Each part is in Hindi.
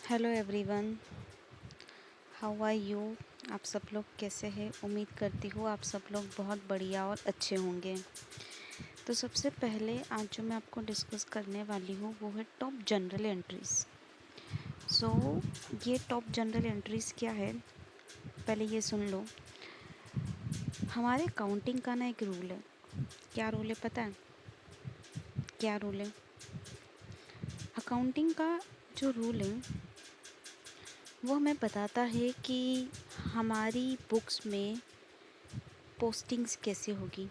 Hello everyone, how are you. आप सब लोग कैसे हैं? उम्मीद करती हूँ आप सब लोग बहुत बढ़िया और अच्छे होंगे। तो सबसे पहले आज जो मैं आपको डिस्कस करने वाली हूँ वो है टॉप जनरल एंट्रीज़। सो ये टॉप जनरल एंट्रीज़ क्या है, पहले ये सुन लो। हमारे अकाउंटिंग का ना एक रूल है। क्या रूल है पता है? क्या रूल है? अकाउंटिंग का जो रूल है वो हमें बताता है कि हमारी बुक्स में पोस्टिंग्स कैसे होगी,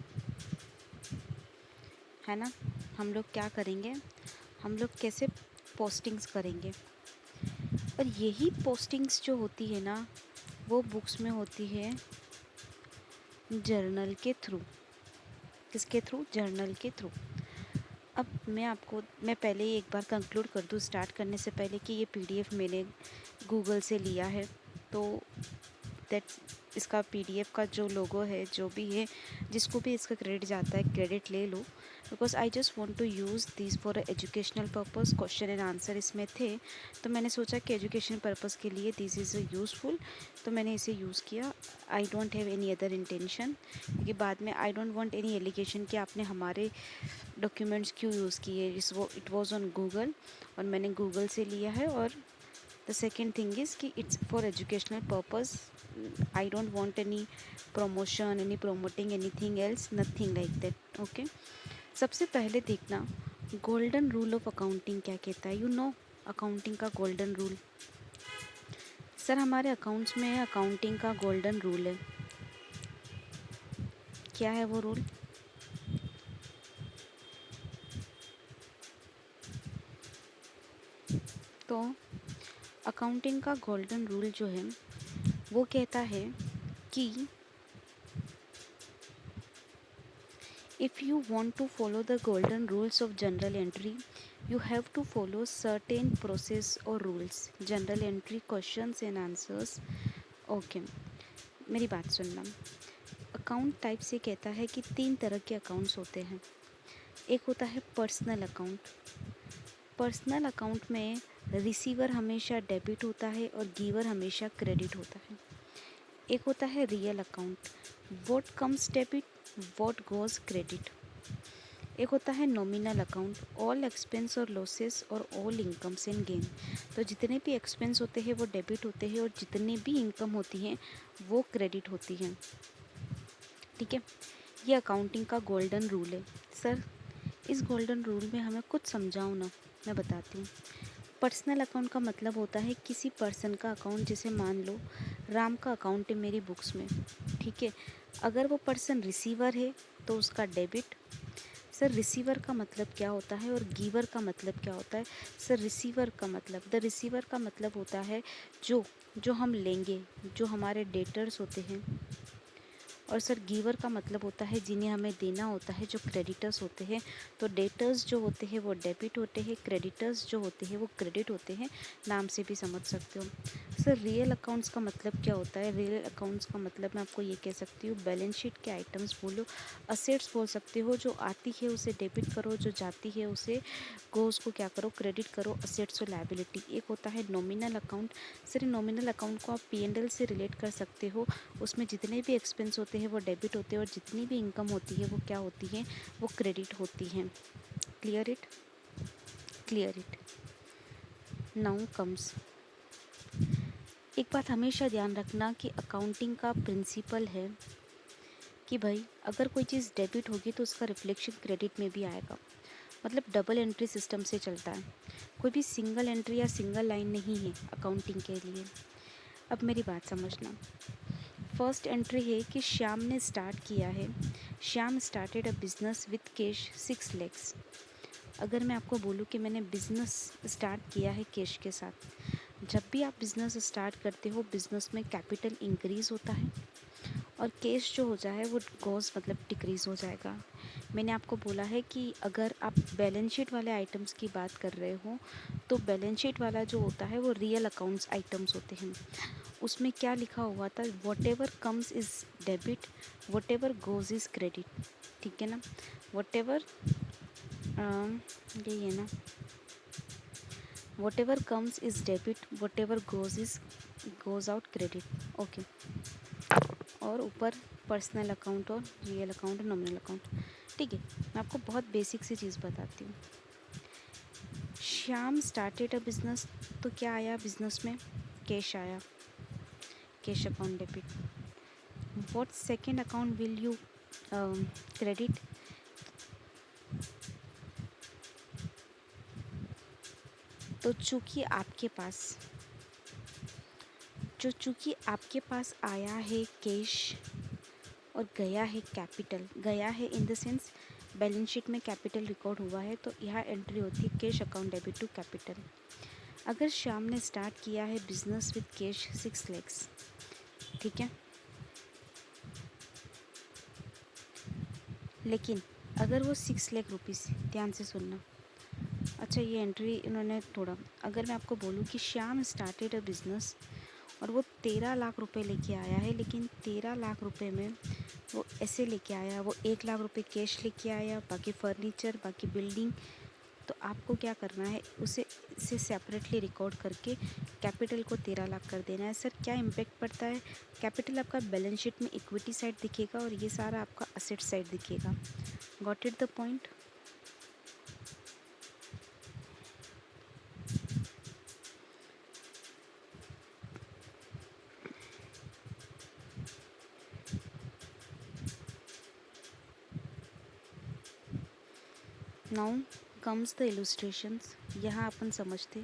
है ना। हम लोग क्या करेंगे, हम लोग कैसे पोस्टिंग्स करेंगे। और यही पोस्टिंग्स जो होती है ना वो बुक्स में होती है जर्नल के थ्रू। किसके थ्रू? जर्नल के थ्रू। अब मैं पहले ही एक बार कंक्लूड कर दूँ स्टार्ट करने से पहले कि ये पीडीएफ मैंने गूगल से लिया है। तो दैट इसका पीडीएफ का जो लोगो है, जो भी है, जिसको भी इसका क्रेडिट जाता है क्रेडिट ले लो, because I just want to use this for educational purpose. Question and answer इसमें थे तो मैंने सोचा कि एजुकेशन पर्पस के लिए दिस इज़ यूज़फुल, तो मैंने इसे यूज़ किया। I don't have any other intention, क्योंकि बाद में I don't want any allegation कि आपने हमारे डॉक्यूमेंट्स क्यों यूज़ किए। इट वॉज ऑन गूगल और मैंने गूगल से लिया है। और the second thing is कि it's for educational purpose. I don't want any promotion, any promoting anything else, nothing like that. Okay, सबसे पहले देखना गोल्डन रूल ऑफ अकाउंटिंग क्या कहता है। यू नो अकाउंटिंग का गोल्डन रूल। सर हमारे अकाउंट्स में अकाउंटिंग का गोल्डन रूल है। क्या है वो रूल? तो अकाउंटिंग का गोल्डन रूल जो है वो कहता है कि if you want to follow the golden rules of journal entry, you have to follow certain process or rules. Journal entry questions and answers. Okay, मेरी बात सुनना। अकाउंट टाइप से कहता है कि 3 तरह के अकाउंट्स होते हैं। एक होता है पर्सनल अकाउंट। पर्सनल अकाउंट में रिसीवर हमेशा डेबिट होता है और गिवर हमेशा क्रेडिट होता है। एक होता है real account. What comes debit, what goes credit. एक होता है नॉमिनल अकाउंट। ऑल एक्सपेंस और लॉसेस और ऑल इनकम्स एंड गेन। तो जितने भी एक्सपेंस होते हैं वो डेबिट होते हैं और जितनी भी इनकम होती हैं वो क्रेडिट होती हैं। ठीक है, ये अकाउंटिंग का गोल्डन रूल है। सर इस गोल्डन रूल में हमें कुछ समझाओ ना, मैं बताती हूँ। पर्सनल अकाउंट का मतलब होता है किसी पर्सन का अकाउंट। जैसे मान लो राम का अकाउंट है मेरी बुक्स में, ठीक है। अगर वो पर्सन रिसीवर है तो उसका डेबिट। सर रिसीवर का मतलब क्या होता है और गिवर का मतलब क्या होता है? सर रिसीवर का मतलब, द रिसीवर का मतलब होता है जो जो हम लेंगे, जो हमारे डेटर्स होते हैं। और सर गिवर का मतलब होता है जिन्हें हमें देना होता है, जो क्रेडिटर्स होते हैं। तो डेटर्स जो होते हैं वो डेबिट होते हैं, क्रेडिटर्स जो होते हैं वो क्रेडिट होते हैं। नाम से भी समझ सकते हो। सर रियल अकाउंट्स का मतलब क्या होता है? रियल अकाउंट्स का मतलब मैं आपको ये कह सकती हूँ, बैलेंस शीट के आइटम्स बोलो, असेट्स बोल सकते हो। जो आती है उसे डेबिट करो, जो जाती है उसे गोज़ को क्या करो, क्रेडिट करो। असेट्स और लायबिलिटी। एक होता है nominal account. Sir nominal account को आप पी&एल से रिलेट कर सकते हो। उसमें जितने भी एक्सपेंस होते हैं वो डेबिट होते हैं और जितनी भी इनकम होती है वो क्या होती है, वो क्रेडिट होती हैं। Clear it? Clear it? Now comes, एक बात हमेशा ध्यान रखना कि अकाउंटिंग का प्रिंसिपल है कि भाई अगर कोई चीज़ डेबिट होगी तो उसका रिफ्लेक्शन क्रेडिट में भी आएगा। मतलब डबल एंट्री सिस्टम से चलता है। कोई भी सिंगल एंट्री या सिंगल लाइन नहीं है अकाउंटिंग के लिए। अब मेरी बात समझना। फर्स्ट एंट्री है कि श्याम ने स्टार्ट किया है। Shyam started a business with cash 6 lakhs। अगर मैं आपको बोलूँ कि मैंने बिज़नेस स्टार्ट किया है कैश के साथ, जब भी आप बिज़नेस स्टार्ट करते हो बिज़नेस में कैपिटल इंक्रीज़ होता है और कैश जो हो जाए वो गोज़ मतलब डिक्रीज़ हो जाएगा। मैंने आपको बोला है कि अगर आप बैलेंस शीट वाले आइटम्स की बात कर रहे हो तो बैलेंस शीट वाला जो होता है वो रियल अकाउंट्स आइटम्स होते हैं। उसमें क्या लिखा हुआ था? What ever comes is debit, what ever goes is credit. ठीक है ना? वॉट एवर यही है ना, whatever comes is debit, whatever goes out credit. Okay, और ऊपर पर्सनल अकाउंट और रियल अकाउंट और नॉमिनल अकाउंट। ठीक है, मैं आपको बहुत बेसिक सी चीज़ बताती हूँ। श्याम स्टार्टेड अ बिजनेस, तो क्या आया बिजनेस में? कैश आया, cash account debit. What second account will you credit? तो चूँकि आपके पास आया है कैश और गया है कैपिटल, गया है in the sense balance sheet में कैपिटल रिकॉर्ड हुआ है, तो यहाँ एंट्री होती है cash account debit to capital. अगर श्याम ने स्टार्ट किया है बिजनेस विद कैश 6 लैक्स, ठीक है, लेकिन अगर वो 6 लाख रुपीज़, ध्यान से सुनना, अच्छा ये एंट्री इन्होंने थोड़ा, अगर मैं आपको बोलूँ कि श्याम स्टार्टेड अ बिज़नेस और वो 13 लाख रुपए लेके आया है, लेकिन 13 लाख रुपए में वो ऐसे लेके आया, वो 1 लाख रुपए कैश लेके आया, बाकी फर्नीचर, बाकी बिल्डिंग, तो आपको क्या करना है, इसे सेपरेटली रिकॉर्ड करके कैपिटल को 13 लाख कर देना है। सर क्या इम्पैक्ट पड़ता है? कैपिटल आपका बैलेंस शीट में इक्विटी साइड दिखेगा और ये सारा आपका असेट साइड दिखेगा। Got it the point? Now comes the illustrations. यहाँ अपन समझते,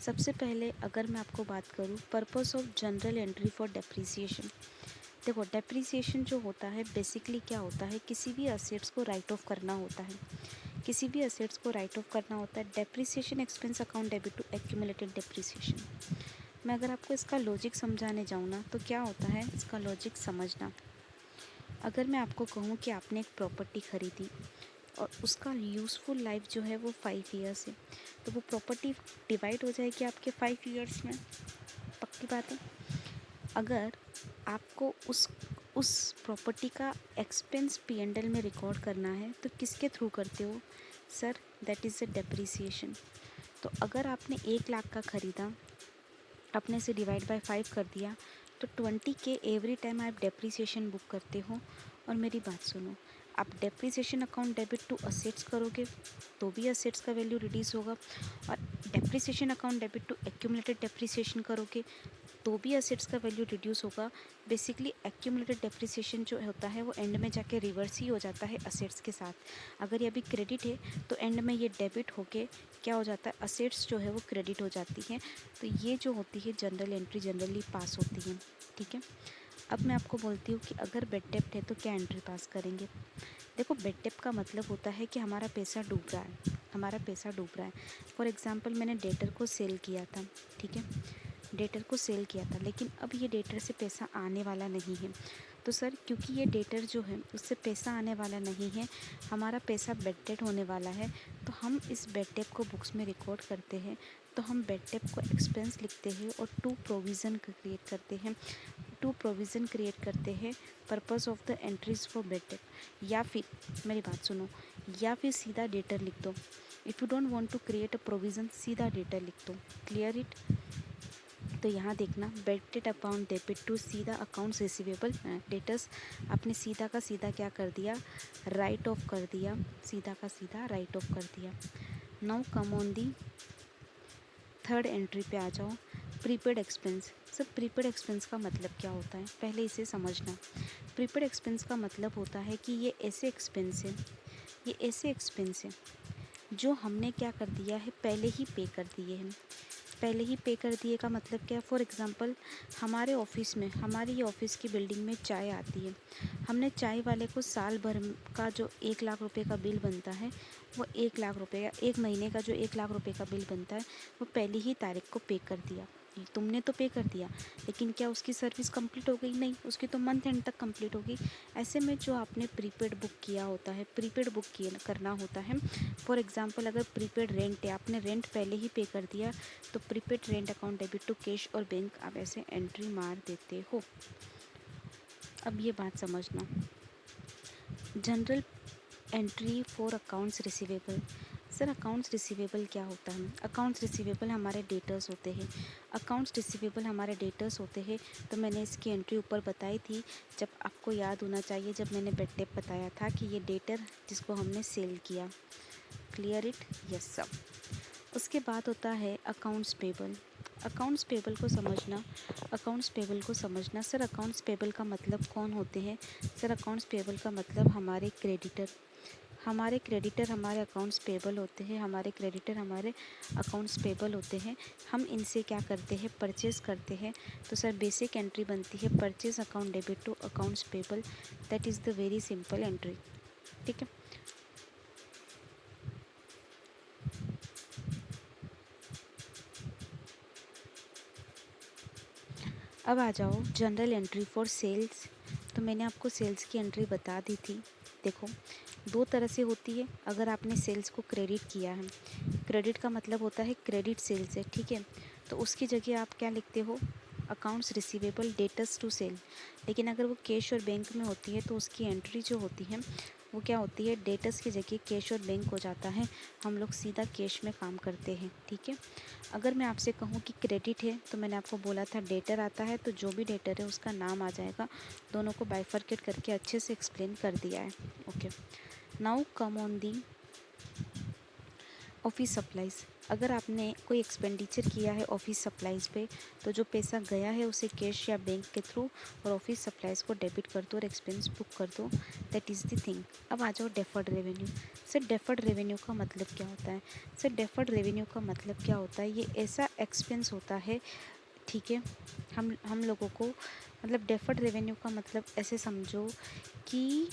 सबसे पहले अगर मैं आपको बात करूँ purpose of general entry for depreciation. देखो डेप्रिसिएशन जो होता है बेसिकली क्या होता है, किसी भी असेट्स को राइट ऑफ करना होता है, किसी भी असेट्स को राइट ऑफ करना होता है। Depreciation expense account debit to accumulated depreciation. मैं अगर आपको इसका लॉजिक समझाने जाऊँ ना, तो क्या होता है इसका लॉजिक समझना। अगर मैं आपको कहूँ कि आपने एक प्रॉपर्टी खरीदी और उसका यूज़फुल लाइफ जो है वो 5 ईयर्स है, तो वो प्रॉपर्टी डिवाइड हो जाएगी आपके 5 ईयर्स में, पक्की बात है। अगर आपको उस प्रॉपर्टी का एक्सपेंस P&L में रिकॉर्ड करना है तो किसके थ्रू करते हो? Sir that is a depreciation. तो अगर आपने 1 लाख का ख़रीदा, आपने इसे डिवाइड बाय 5 कर दिया, तो 20 के एवरी टाइम आप डेप्रिसिएशन बुक करते हो। और मेरी बात सुनो, आप depreciation account debit to assets करोगे तो भी असेट्स का वैल्यू रिड्यूस होगा, और depreciation account debit to accumulated depreciation करोगे तो भी असेट्स का वैल्यू रिड्यूस होगा। बेसिकली एक्यूमुलेटेड डेप्रिसिएशन जो होता है वो एंड में जाके रिवर्स ही हो जाता है असेट्स के साथ। अगर ये अभी क्रेडिट है तो एंड में ये डेबिट होके क्या हो जाता है, असेट्स जो है वो क्रेडिट हो जाती हैं। तो ये जो होती है जनरल एंट्री जनरली पास होती है, ठीक है। अब मैं आपको बोलती हूँ कि अगर बेड डेप्ट है तो क्या एंट्री पास करेंगे। देखो बेड डेप्ट का मतलब होता है कि हमारा पैसा डूब रहा है, हमारा पैसा डूब रहा है। फॉर एग्जांपल मैंने डेटर को सेल किया था, ठीक है, डेटर को सेल किया था, लेकिन अब ये डेटर से पैसा आने वाला नहीं है। तो सर क्योंकि ये डेटर जो है उससे पैसा आने वाला नहीं है, हमारा पैसा बेड डेट होने वाला है, तो हम इस बेड डेट को बुक्स में रिकॉर्ड करते हैं। तो हम बेड डेट को एक्सपेंस लिखते हैं और टू प्रोविज़न क्रिएट करते हैं purpose of the entries for bed date. या फिर मेरी बात सुनो, या फिर सीधा डेटर लिख दो। If you don't want to create a provision, सीधा डेटर लिख दो। Clear it? तो यहाँ देखना, bad debt account debit to सीधा अकाउंट्स रिसीवेबल डेटर्स, आपने सीधा का सीधा क्या कर दिया, राइट ऑफ कर दिया, सीधा का सीधा राइट ऑफ कर दिया। Now come on the third entry पे आ जाओ, प्रीपेड एक्सपेंस। सब प्रीपेड एक्सपेंस का मतलब क्या होता है पहले इसे समझना। प्रीपेड एक्सपेंस का मतलब होता है कि ये ऐसे एक्सपेंस है, ये ऐसे एक्सपेंस है जो हमने क्या कर दिया है, पहले ही पे कर दिए हैं। पहले ही पे कर दिए का मतलब क्या है, फॉर एग्ज़ाम्पल हमारे ऑफिस में, हमारी ये ऑफिस की बिल्डिंग में चाय आती है, हमने चाय वाले को साल भर का जो 1 लाख रुपए का बिल बनता है, वो 1 लाख रुपए, या 1 महीने का जो 1 लाख रुपए का बिल बनता है, वो पहली ही तारीख को पे कर दिया। तुमने तो पे कर दिया, लेकिन क्या उसकी सर्विस कंप्लीट हो गई? नहीं, उसकी तो मंथ एंड तक कंप्लीट होगी। ऐसे में जो आपने प्रीपेड बुक किया होता है, प्रीपेड बुक करना होता है। फॉर एग्ज़ाम्पल अगर प्रीपेड रेंट है, आपने रेंट पहले ही पे कर दिया, तो prepaid rent account debit to cash और बैंक आप ऐसे एंट्री मार देते हो। अब ये बात समझना, general entry for accounts receivable. Sir accounts receivable क्या होता है? अकाउंट्स रिसीवेबल हमारे डेटर्स होते हैं। अकाउंट्स रिसीवेबल हमारे डेटर्स होते हैं, तो मैंने इसकी एंट्री ऊपर बताई थी। जब आपको याद होना चाहिए, जब मैंने बेड टेप बताया था कि ये डेटर जिसको हमने सेल किया। Clear it? Yes sir. उसके बाद होता है अकाउंट्स पेबल। अकाउंट्स पेबल को समझना, अकाउंट्स पेबल को समझना। सर अकाउंट्स पेबल का मतलब कौन होते हैं? सर अकाउंट्स पेबल का मतलब हमारे क्रेडिटर, हमारे क्रेडिटर हमारे अकाउंट्स पेबल होते हैं, हमारे क्रेडिटर हमारे अकाउंट्स पेबल होते हैं। हम इनसे क्या करते हैं? परचेज़ करते हैं। तो सर बेसिक एंट्री बनती है purchase account debit to accounts payable. That is the very simple entry. ठीक है। अब आ जाओ जनरल एंट्री फॉर सेल्स। तो मैंने आपको सेल्स की एंट्री बता दी थी। देखो, दो तरह से होती है। अगर आपने सेल्स को क्रेडिट किया है, क्रेडिट का मतलब होता है क्रेडिट सेल्स है, ठीक है, तो उसकी जगह आप क्या लिखते हो? Accounts receivable debtors to sale. लेकिन अगर वो कैश और बैंक में होती है तो उसकी एंट्री जो होती है वो क्या होती है? डेटर्स की जगह कैश और बैंक हो जाता है। हम लोग सीधा कैश में काम करते हैं, ठीक है। अगर मैं आपसे कहूँ कि क्रेडिट है, तो मैंने आपको बोला था डेटर आता है, तो जो भी डेटर है उसका नाम आ जाएगा। दोनों को बाइफरकेट करके अच्छे से एक्सप्लेन कर दिया है। Okay, now come on the office supplies. अगर आपने कोई एक्सपेंडिचर किया है ऑफिस सप्लाइज़ पे, तो जो पैसा गया है उसे कैश या बैंक के थ्रू और ऑफिस सप्लाइज़ को डेबिट कर दो और एक्सपेंस बुक कर दो। That is the thing. अब आ जाओ deferred revenue. Sir deferred revenue का मतलब क्या होता है? सर डेफर्ड रेवेन्यू का मतलब क्या होता है? ये ऐसा एक्सपेंस होता है, ठीक है, हम लोगों को, मतलब डेफर्ड रेवेन्यू का मतलब ऐसे समझो कि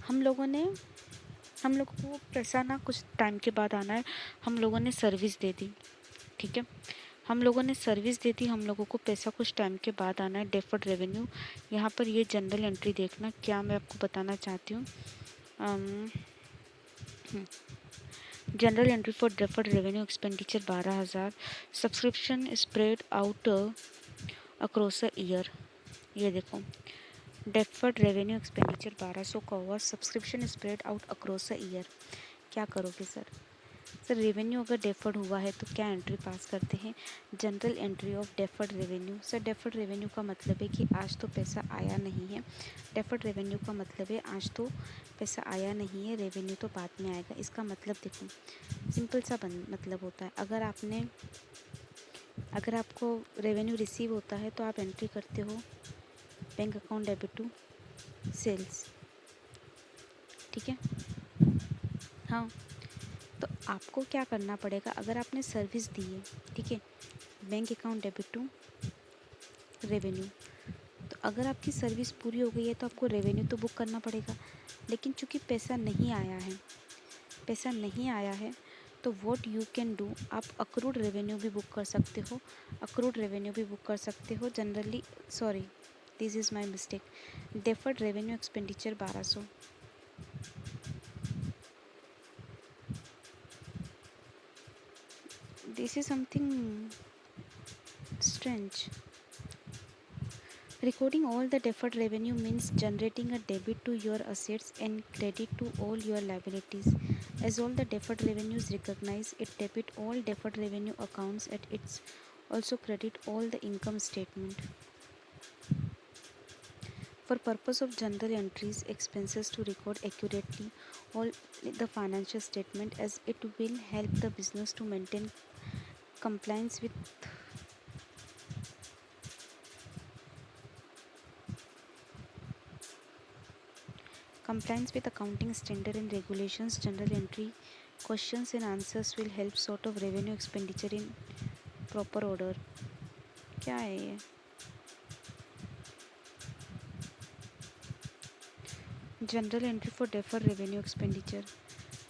हम लोगों ने, हम लोगों को पैसा ना कुछ टाइम के बाद आना है। हम लोगों ने सर्विस दे दी, ठीक है, हम लोगों ने सर्विस दे दी, हम लोगों को पैसा कुछ टाइम के बाद आना है। Deferred revenue. यहाँ पर ये जनरल एंट्री देखना, क्या मैं आपको बताना चाहती हूँ। General entry for deferred revenue expenditure 12,000, subscription spread out across a year. ये देखो, डेफर्ड रेवेन्यू एक्सपेंडिचर 1200 का हुआ, subscription spread out across a year. क्या करोगे सर? सर रेवेन्यू अगर डेफर्ड हुआ है तो क्या एंट्री पास करते हैं? General entry of deferred revenue. Sir deferred revenue का मतलब है कि आज तो पैसा आया नहीं है। डेफर्ड रेवेन्यू का मतलब है आज तो पैसा आया नहीं है, रेवेन्यू तो बाद में आएगा। इसका मतलब देखो, सिंपल सा मतलब होता है, अगर आपको रेवेन्यू रिसीव होता है तो आप एंट्री करते हो bank account debit to sales, ठीक है। हाँ, तो आपको क्या करना पड़ेगा? अगर आपने सर्विस दी है, ठीक है, bank account debit to revenue. तो अगर आपकी सर्विस पूरी हो गई है तो आपको रेवेन्यू तो बुक करना पड़ेगा। लेकिन चूंकि पैसा नहीं आया है, पैसा नहीं आया है, तो व्हाट यू कैन डू, आप अक्रूड रेवेन्यू भी बुक कर सकते हो। अक्रूड रेवेन्यू भी बुक कर सकते हो generally. Sorry, this is my mistake. Deferred revenue expenditure 1200। This is something strange. Recording all the deferred revenue means generating a debit to your assets and credit to all your liabilities. As all the deferred revenue is recognized, it debit all deferred revenue accounts and it's also credit all the income statement. For purpose of general entries, expenses to record accurately all the financial statement, as it will help the business to maintain compliance with accounting standard and regulations. General entry questions and answers will help sort of revenue expenditure in proper order. क्या है ये? General entry for deferred revenue expenditure.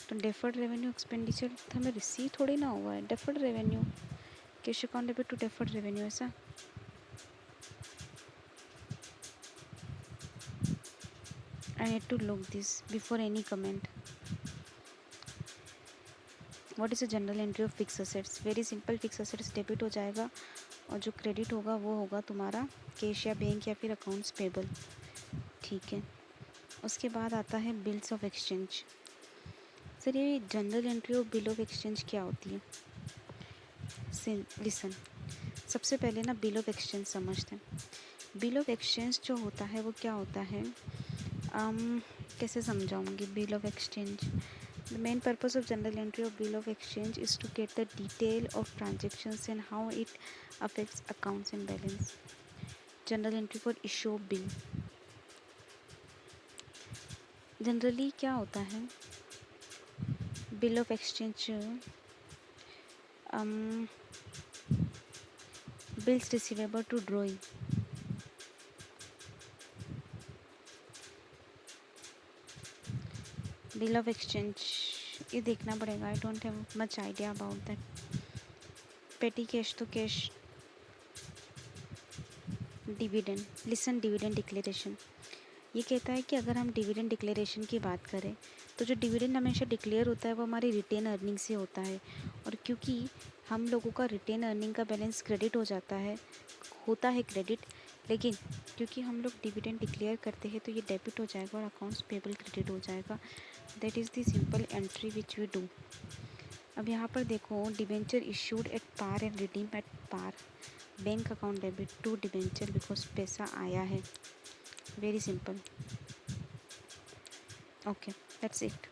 तो डेफर्ड रेवेन्यू एक्सपेंडिचर हमें रिसीव थोड़ी ना हुआ है। Deferred revenue, cash account debit to deferred revenue, ऐसा। I need to look this before any comment. What is a general entry of fix assets? Very simple, fix assets debit हो जाएगा और जो क्रेडिट होगा वो होगा तुम्हारा कैश या बैंक या फिर अकाउंट्स पेबल, ठीक है। उसके बाद आता है बिल्स ऑफ एक्सचेंज। सर ये जनरल एंट्री और बिल ऑफ एक्सचेंज क्या होती है? लिसन, सबसे पहले ना बिल ऑफ एक्सचेंज समझते हैं। बिल ऑफ एक्सचेंज जो होता है वो क्या होता है, कैसे समझाऊंगी bill of exchange? The main purpose of general entry of bill of exchange is to get the detail of transactions and how it affects accounts and balance. General entry for issue of bill. Generally क्या होता है, bill of exchange bills receivable to drawing, bill of exchange ये देखना पड़ेगा, I don't have much idea about that. Petty cash तो cash, dividend. Listen, dividend declaration ये कहता है कि अगर हम डिविडेंड डिक्लेरेशन की बात करें तो जो डिविडेंड हमेशा डिक्लेयर होता है वो हमारी रिटेन अर्निंग से होता है, और क्योंकि हम लोगों का रिटेन अर्निंग का बैलेंस क्रेडिट हो जाता है, होता है क्रेडिट, लेकिन क्योंकि हम लोग डिविडेंड डिक्लेयर करते हैं तो ये डेबिट हो जाएगा और अकाउंट्स पेबल क्रेडिट हो जाएगा। That is the simple entry which we do. अब यहाँ पर देखो, debenture issued at par and redeem at par, bank account debit to debenture because पैसा आया है। Very simple. Okay, that's it.